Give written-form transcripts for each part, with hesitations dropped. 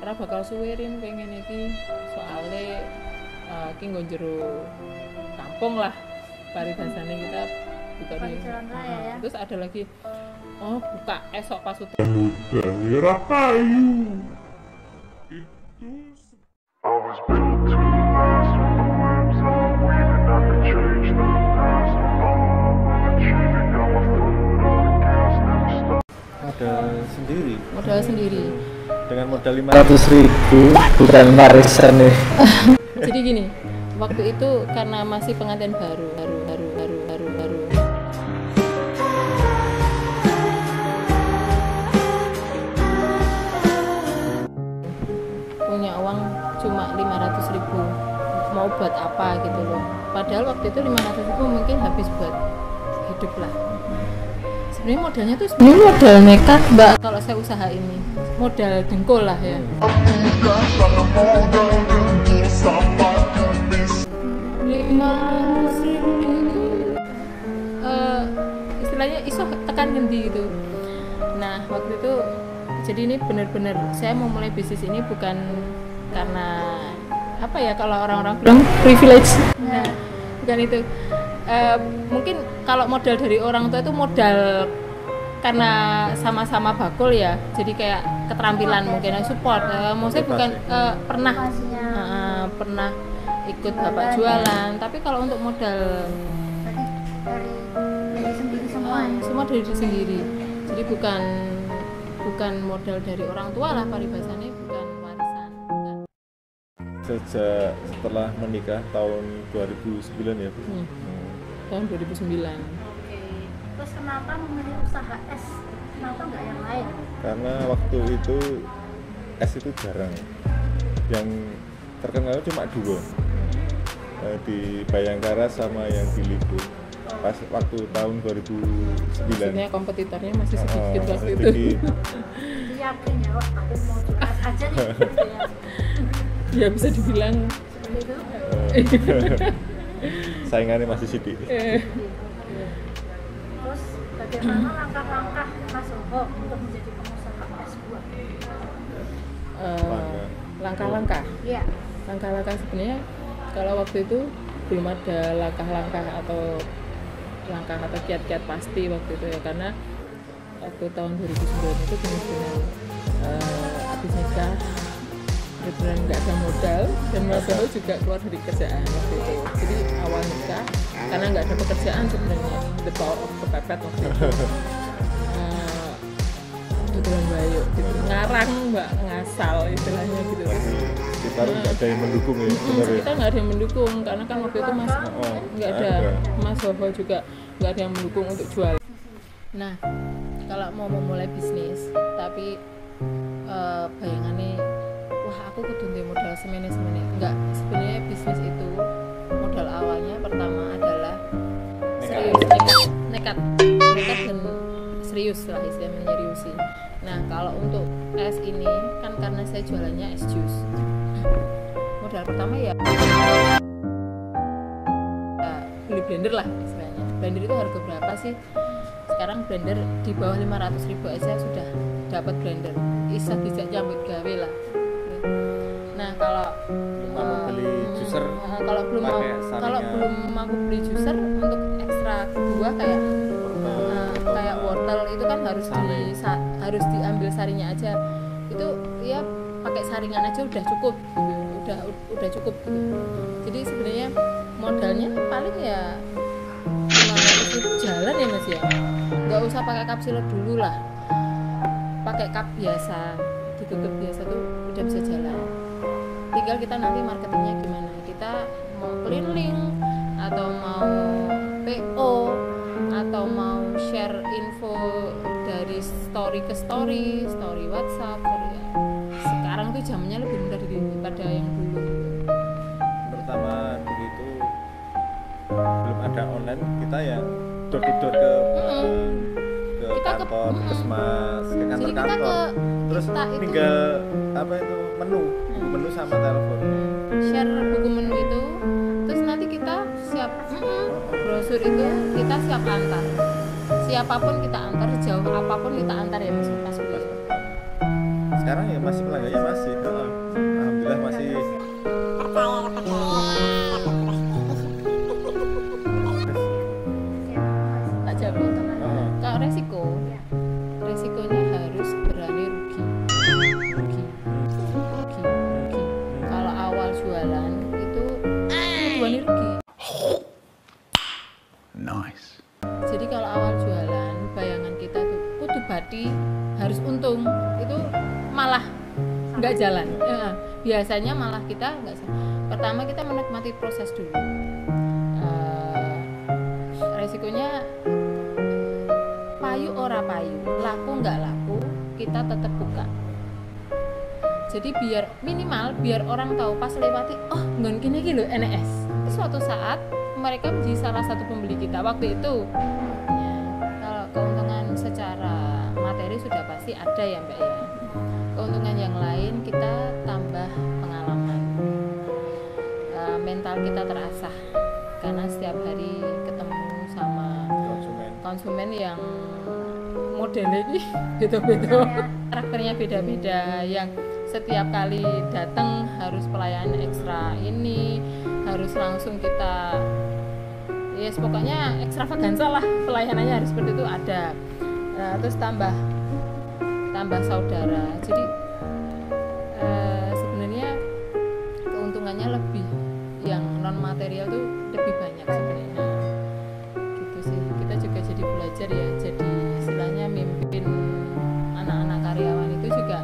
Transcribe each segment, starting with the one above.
ora bakal suwirin pengen iki soalnya iki nggo jero kampung lah paribasane kita buka di jalan raya ya. Terus ada lagi buka esok pas udah daerah kayu. I was built to last when the webs are weaving. I could change the past. I'm achieving, got my foot on the gas, never stop. modal sendiri. Dengan modal 500.000 bukan warisan nih. Jadi gini, waktu itu karena masih pengantin baru. Punya uang cuma 500.000, mau buat apa gitu loh. Padahal waktu itu 500.000 mungkin habis buat hidup lah. Sebenarnya modalnya tuh modal nekat mbak. Kalau saya usaha ini modal dengkul lah ya. 500.000 istilahnya iso tekan ngendi gitu. Nah waktu itu jadi ini benar-benar saya mau mulai bisnis ini bukan karena apa ya, kalau orang-orang bilang privilege, nah bukan itu. Mungkin kalau modal dari orang tua itu modal karena sama-sama bakul ya, jadi kayak keterampilan mungkin support. Maksudnya bukan pernah ikut bapak jualan, tapi kalau untuk modal dari sendiri semua ya? Semua dari diri sendiri, jadi bukan modal dari orang tua lah paribasane, bukan warisan. Sejak setelah menikah tahun 2009 ya Bu? Tahun 2009. Oke. Terus kenapa memilih usaha es? Kenapa nggak yang lain? Karena waktu itu es itu jarang, yang terkenal cuma dua, di Bayangkara sama yang di Lipo. Pas waktu tahun 2009. Maksudnya kompetitornya masih sedikit waktu itu. sedikit. Jadi yakin ya, wah aku mau jual es aja nih gitu ya. Ya bisa dibilang Seperti itu. Saingannya masih sedikit. Terus bagaimana langkah-langkah Mas Soho untuk menjadi pengusaha es buah? Langkah-langkah. Iya. Langkah-langkah sebenarnya kalau waktu itu belum ada langkah-langkah atau kiat-kiat pasti waktu itu ya, karena waktu tahun 2009 itu benar-benar habis nikah, benar-benar nggak ada modal, dan Mas Soho juga keluar dari kerjaan waktu itu. Jadi awal nikah karena nggak ada pekerjaan sebenarnya, the power of kepepet waktu itu. Kebetulan bayu gitu, ngarang mbak, ngasal istilahnya gitu. Kita nggak ada yang mendukung ya sebenarnya. Kita nggak ada yang mendukung karena kan waktu itu nggak ada, Mas Soho juga nggak ada yang mendukung untuk jual. Nah kalau mau memulai bisnis tapi bayangannya wah aku kudu ndek modal semene enggak. Sebenarnya bisnis itu modal awalnya pertama adalah serius, nekat dan serius lah, istilahnya menyeriusin. Nah kalau untuk es ini kan karena saya jualannya es jus, modal pertama ya beli blender lah istilahnya. Blender itu harga berapa sih? Sekarang blender di bawah 500.000 aja sudah dapat blender, bisa bisa nyambut gawe lah. Nah kalau mau beli juicer, kalau belum mampu beli juicer untuk ekstra buah kayak wortel itu kan harus diambil sarinya aja, itu ya pakai saringan aja udah cukup gitu. udah cukup gitu. Jadi sebenarnya modalnya paling ya 500.000 jalan ya Mas ya, nggak usah pakai kapsiler dulu lah, pakai cup biasa ditutup biasa tuh udah bisa jalan. Tinggal kita nanti marketingnya gimana, kita mau keliling atau mau PO atau mau share info dari story ke story WhatsApp. Sekarang tuh zamannya lebih mudah daripada yang dulu. Pertama begitu belum ada online, kita yang door to door ke Kita ke- kantor, puskesmas, ke Jadi kita kantor-kantor. Terus kita itu- tinggal apa itu menu sama telepon. share buku menu itu, terus nanti kita siap brosur itu kita siap antar, siapapun kita antar, sejauh apapun kita antar ya Mas. sekarang ya masih pelanggannya masih alhamdulillah masih tak jawab. Kalau resikonya harus berani rugi. Kalau awal jualan itu berani rugi. Nice. Jadi kalau awal jualan bayangan kita tuh kudu bati harus untung, itu malah nggak jalan. Biasanya malah kita nggak. Pertama kita menikmati proses dulu. Resikonya payu ora payu, laku nggak laku, kita tetap buka. Jadi biar minimal biar orang tahu pas lewati, oh nggak gini lho NS. Itu suatu saat mereka menjadi salah satu pembeli kita waktu itu. Ya, kalau keuntungan secara materi sudah pasti ada ya Mbak ya. Keuntungan yang lain kita tambah pengalaman, mental kita terasah karena setiap hari ketemu sama konsumen yang modelnya ini beda-beda, karakternya beda-beda, yang setiap kali datang harus pelayanan ekstra ini, harus langsung kita yes pokoknya ekstravaganza lah, pelayanannya harus seperti itu ada. Terus tambah saudara, jadi sebenarnya keuntungannya lebih yang non material tuh lebih banyak sebenarnya gitu sih. Kita juga jadi belajar ya, jadi istilahnya mimpin anak-anak karyawan itu juga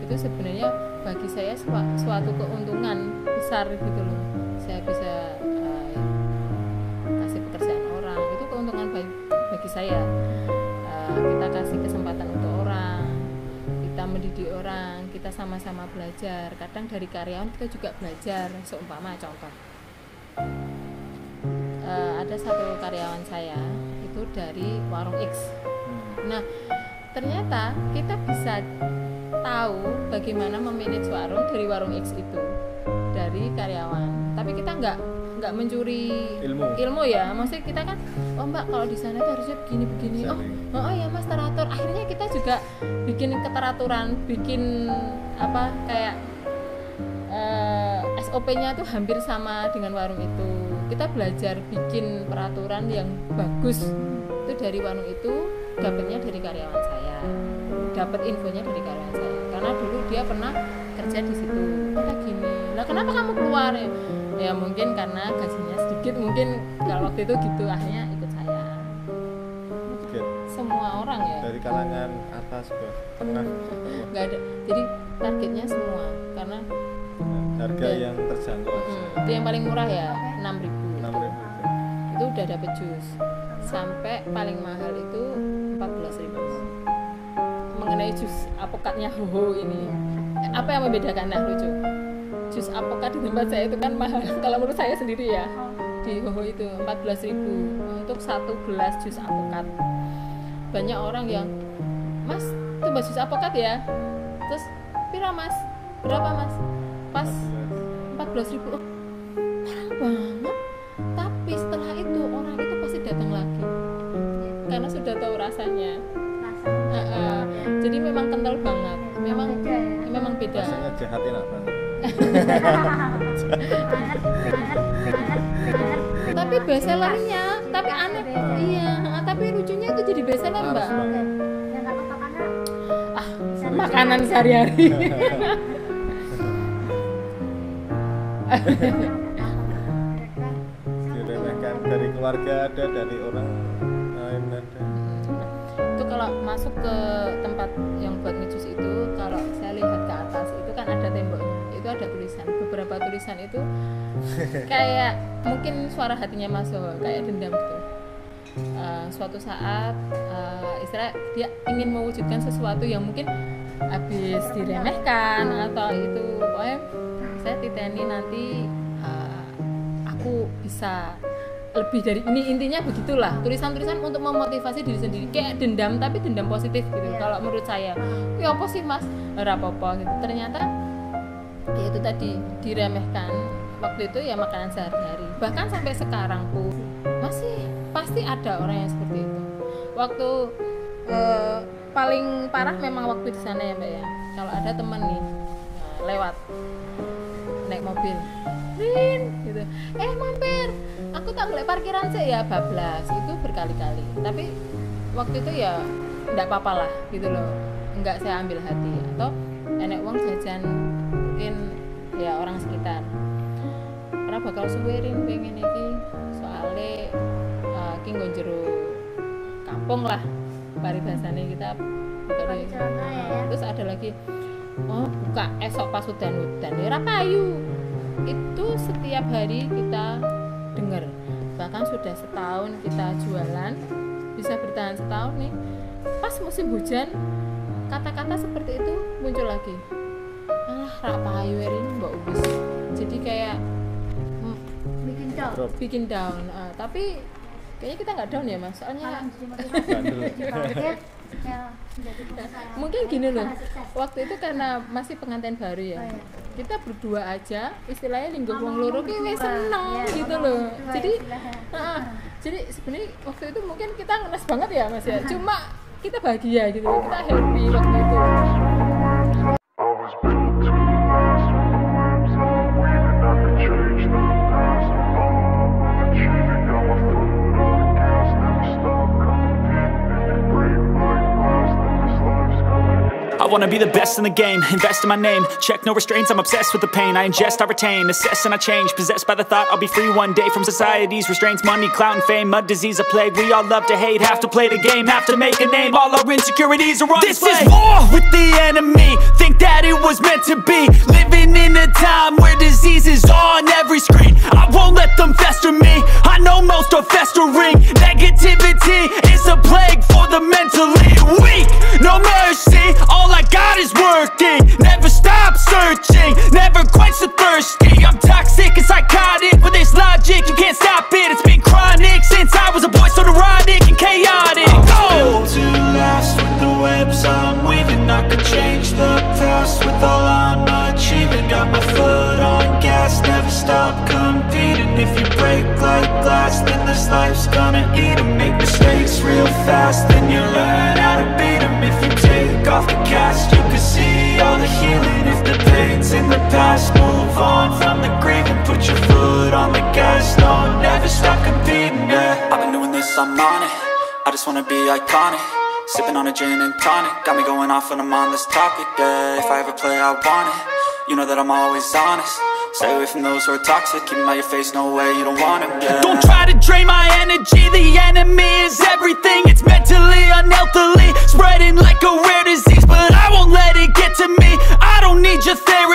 itu sebenarnya bagi saya suatu keuntungan besar gitu loh. Saya bisa kasih pekerjaan orang, itu keuntungan bagi saya. Kita kasih kesempatan untuk orang, kita mendidik orang, kita sama-sama belajar. Kadang dari karyawan kita juga belajar. Seumpama contoh, ada satu karyawan saya itu dari warung X. Nah ternyata kita bisa tahu bagaimana memanage warung dari warung X itu dari karyawan, tapi kita nggak mencuri ilmu ya. Maksudnya kita kan, oh Mbak kalau di sana tuh harusnya begini oh ya Mas teratur. Akhirnya kita juga bikin keteraturan, bikin apa kayak SOP-nya tuh hampir sama dengan warung itu. Kita belajar bikin peraturan yang bagus itu dari warung itu, dapatnya dari karyawan saya, dapat infonya dari karyawan saya karena dulu dia pernah kerja di situ. Kayak gini, lah kenapa kamu keluar ya mungkin karena gajinya sedikit, mungkin kalau waktu itu gitu. Akhirnya ikut saya. Semua orang ya dari kalangan atas ke tengah nggak ada, jadi targetnya semua karena harga yang terjangkau itu yang paling murah ya 6.000 6.000 itu udah dapet jus, sampai paling mahal itu 14.000. Mengenai jus apokatnya Hoho ini, apa yang membedakan? Nah lucu, jus apokat di tempat saya itu kan mahal kalau menurut saya sendiri ya. Di Hoho itu 14.000 untuk satu gelas jus apokat. Banyak orang yang, Mas itu jus apokat ya, terus pira Mas, berapa Mas? Pas 14.000, oh mahal banget. Tapi setelah itu orang itu pasti datang lagi karena sudah tahu rasanya. Jadi memang kental banget, memang beda. rasanya jahat enak banget. Tapi bestsellernya, tapi aneh, iya. Tapi lucunya itu jadi bestseller Mbak. Makanan sehari-hari. Diremehkan dari keluarga ada, dari orang lain ada. Itu kalau masuk ke tempat yang buat ngejus itu, kalau saya lihat ke atas itu kan ada temboknya, itu ada tulisan, beberapa tulisan itu kayak mungkin suara hatinya Mas Soho, kayak dendam gitu. Suatu saat istilah dia ingin mewujudkan sesuatu yang mungkin habis diremehkan atau itu, pokoknya saya titeni nanti aku bisa lebih dari ini, intinya begitulah. Tulisan-tulisan untuk memotivasi diri sendiri, kayak dendam tapi dendam positif gitu. Kalau menurut saya, ya apa sih Mas, rapopo gitu. Ternyata ya itu tadi, diremehkan waktu itu ya makanan sehari-hari. Bahkan sampai sekarang pun masih pasti ada orang yang seperti itu. Waktu paling parah memang waktu di sana ya Mbak ya. kalau ada temen nih lewat naik mobil, Rin gitu, mampir, aku tak boleh parkiran sih ya, bablas itu berkali-kali. Tapi waktu itu ya enggak apa-apa lah gitu loh, enggak saya ambil hati. Atau enek wong jajan mungkin ya orang sekitar, ora bakal suwerin pengen iki soalnya ki nggon jero kampung lah paribasane kita buka di terus ada lagi buka esok pas udan-udan ya payu. Itu setiap hari kita dengar, bahkan sudah setahun kita jualan, bisa bertahan setahun nih. Pas musim hujan kata-kata seperti itu muncul lagi, rak payu ini mbak ubis, jadi kayak bikin down. Tapi kayaknya kita nggak down ya mas, soalnya mungkin gini loh, waktu itu karena masih pengantin baru ya, kita berdua aja istilahnya linggo wong loro ki wis seneng gitu loh. Jadi sebenarnya waktu itu mungkin kita ngenes banget ya mas ya, cuma kita bahagia gitu, kita happy waktu itu. I wanna be the best in the game, invest in my name, check no restraints, I'm obsessed with the pain. I ingest, I retain, assess and I change, possessed by the thought I'll be free one day from society's restraints. Money, clout and fame, mud, disease, a plague. We all love to hate, have to play the game, have to make a name. All our insecurities are on display. This is war with the enemy, think that it was meant to be. Living in a time where disease is on every screen. I won't let them fester me, I know most are festering. Negativity is a plague for the mentally weak. No mercy, all I got is working. Never stop searching, never quench the thirsty. I'm toxic and psychotic, with this logic you can't stop it. It's been chronic since I was a boy, so neurotic and chaotic. Built to last with the webs I'm weaving. I could change the past with all I'm achieving. Got my foot on gas, never stop competing. If you break like glass, then this life's gonna eat 'em. Make mistakes real fast, then you learn how to beat 'em. If you take off the cast, you can see all the healing. If the pain's in the past, move on from the grave and put your foot on the gas. No, never stop competing, yeah. I've been doing this, I'm on it, I just wanna be iconic. Sipping on a gin and tonic, got me going off when I'm on this topic, yeah. If I ever play, I want it, you know that I'm always honest. Stay away from those who are toxic, keep them out your face, no way, you don't want them, yeah. Don't try to drain my energy, the enemy is everything. It's mentally, unhealthily, spreading like a rare disease, but I won't let it get to me. I don't need your therapy,